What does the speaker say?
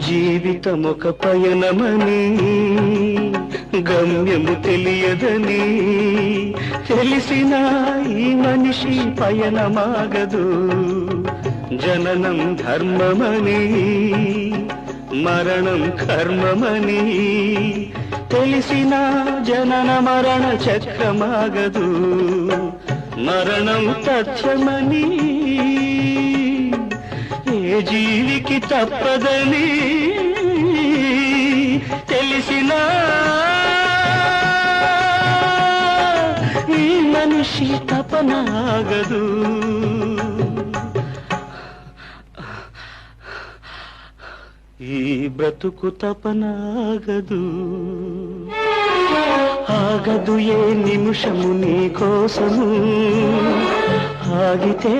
జీవితమొక పయనమని గమ్యము తెలియదని తెలిసిన ఈ మనిషి పయనమాగదు. జననం ధర్మమని మరణం కర్మమని తెలిసిన జనన మరణ చక్రమాగదు. మరణం తథ్యమని ఏ జీవికి తప్పదని తెలిసిన ఈ మనిషి తపనాగదు. ఈ బ్రతుకు తపనాగదు. ఆగదు ఏ నిమిషము నీ కోసము, ఆగితే